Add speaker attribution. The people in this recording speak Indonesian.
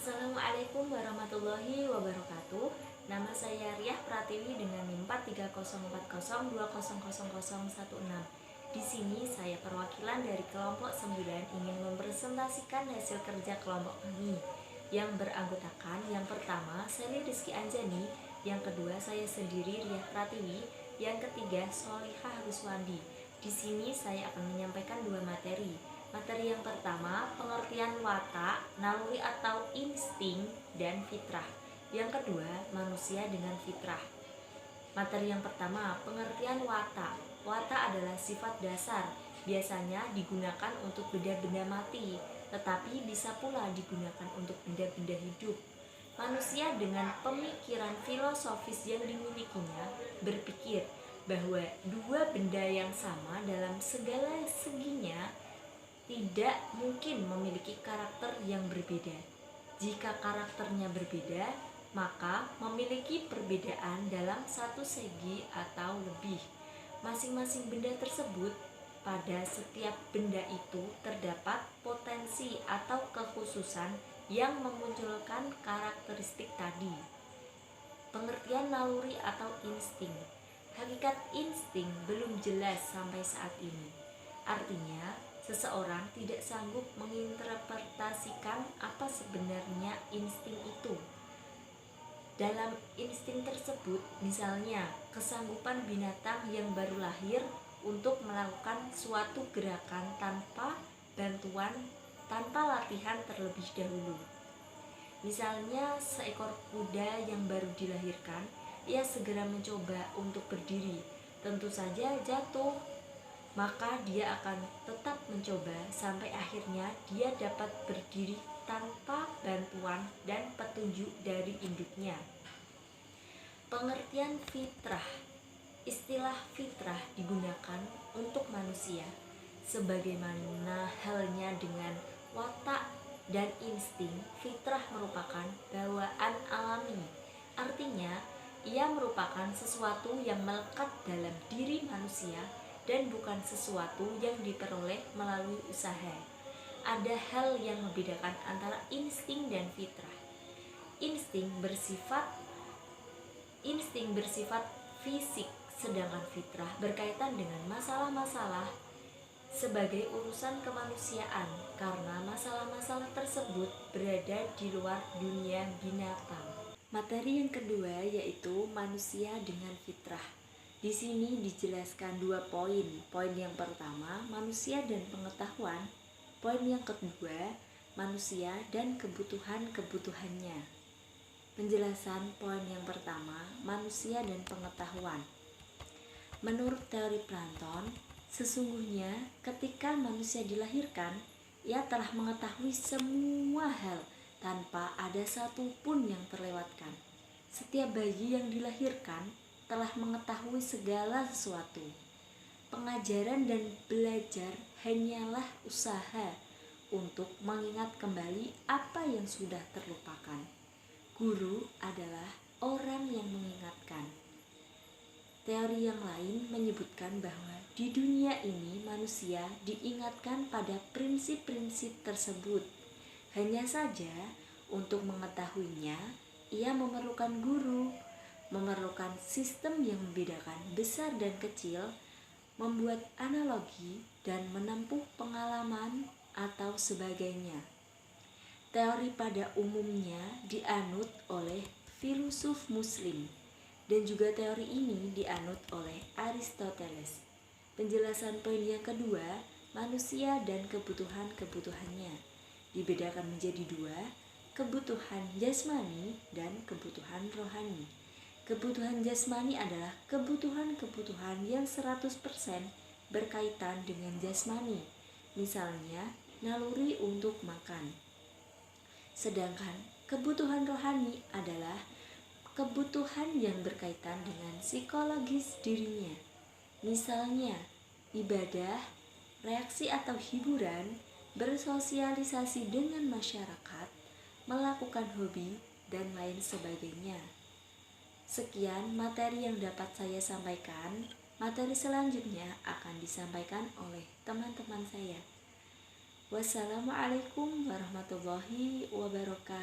Speaker 1: Assalamualaikum warahmatullahi wabarakatuh. Nama saya Riah Pratiwi dengan NIM 430402000016. Di sini saya perwakilan dari kelompok 9 ingin mempresentasikan hasil kerja kelompok kami yang beranggotakan yang pertama Sally Rizky Anjani, yang kedua saya sendiri Riah Pratiwi, yang ketiga Solihah Ruswandi. Di sini saya akan menyampaikan dua materi. Materi yang pertama, pengertian watak, naluri atau insting, dan fitrah. Yang kedua, manusia dengan fitrah. Materi yang pertama, pengertian watak. Watak adalah sifat dasar, biasanya digunakan untuk benda-benda mati, tetapi bisa pula digunakan untuk benda-benda hidup. Manusia dengan pemikiran filosofis yang dimilikinya berpikir bahwa dua benda yang sama dalam segala seginya tidak mungkin memiliki karakter yang berbeda. Jika karakternya berbeda, maka memiliki perbedaan dalam satu segi atau lebih. Masing-masing benda tersebut, pada setiap benda itu terdapat potensi atau kekhususan yang memunculkan karakteristik tadi. Pengertian naluri atau insting. Hakikat insting belum jelas sampai saat ini. Artinya, seseorang tidak sanggup menginterpretasikan apa sebenarnya insting itu. Dalam insting tersebut, misalnya kesanggupan binatang yang baru lahir untuk melakukan suatu gerakan tanpa latihan terlebih dahulu. Misalnya seekor kuda yang baru dilahirkan, ia segera mencoba untuk berdiri, tentu saja jatuh. Maka dia akan tetap mencoba sampai akhirnya dia dapat berdiri tanpa bantuan dan petunjuk dari induknya. Pengertian fitrah. Istilah fitrah digunakan untuk manusia, sebagaimana halnya dengan watak dan insting. Fitrah merupakan bawaan alami, artinya ia merupakan sesuatu yang melekat dalam diri manusia dan bukan sesuatu yang diperoleh melalui usaha. Ada hal yang membedakan antara insting dan fitrah. Insting bersifat fisik, sedangkan fitrah berkaitan dengan masalah-masalah sebagai urusan kemanusiaan, karena masalah-masalah tersebut berada di luar dunia binatang. Materi yang kedua yaitu manusia dengan fitrah. Di sini dijelaskan dua poin. Poin yang pertama, manusia dan pengetahuan. Poin yang kedua, manusia dan kebutuhan-kebutuhannya. Penjelasan poin yang pertama, manusia dan pengetahuan. Menurut teori Platon, sesungguhnya ketika manusia dilahirkan, ia telah mengetahui semua hal tanpa ada satu pun yang terlewatkan. Setiap bayi yang dilahirkan telah mengetahui segala sesuatu. Pengajaran dan belajar hanyalah usaha untuk mengingat kembali apa yang sudah terlupakan. Guru adalah orang yang mengingatkan. Teori yang lain menyebutkan bahwa di dunia ini manusia diingatkan pada prinsip-prinsip tersebut. Hanya saja untuk mengetahuinya, ia memerlukan guru, memerlukan sistem yang membedakan besar dan kecil, membuat analogi, dan menempuh pengalaman atau sebagainya. Teori pada umumnya dianut oleh filsuf Muslim, dan juga teori ini dianut oleh Aristoteles. Penjelasan poin yang kedua, manusia dan kebutuhan-kebutuhannya dibedakan menjadi dua, kebutuhan jasmani dan kebutuhan rohani. Kebutuhan jasmani adalah kebutuhan-kebutuhan yang 100% berkaitan dengan jasmani, misalnya naluri untuk makan. Sedangkan kebutuhan rohani adalah kebutuhan yang berkaitan dengan psikologis dirinya, misalnya ibadah, reaksi atau hiburan, bersosialisasi dengan masyarakat, melakukan hobi, dan lain sebagainya. Sekian materi yang dapat saya sampaikan. Materi selanjutnya akan disampaikan oleh teman-teman saya. Wassalamualaikum warahmatullahi wabarakatuh.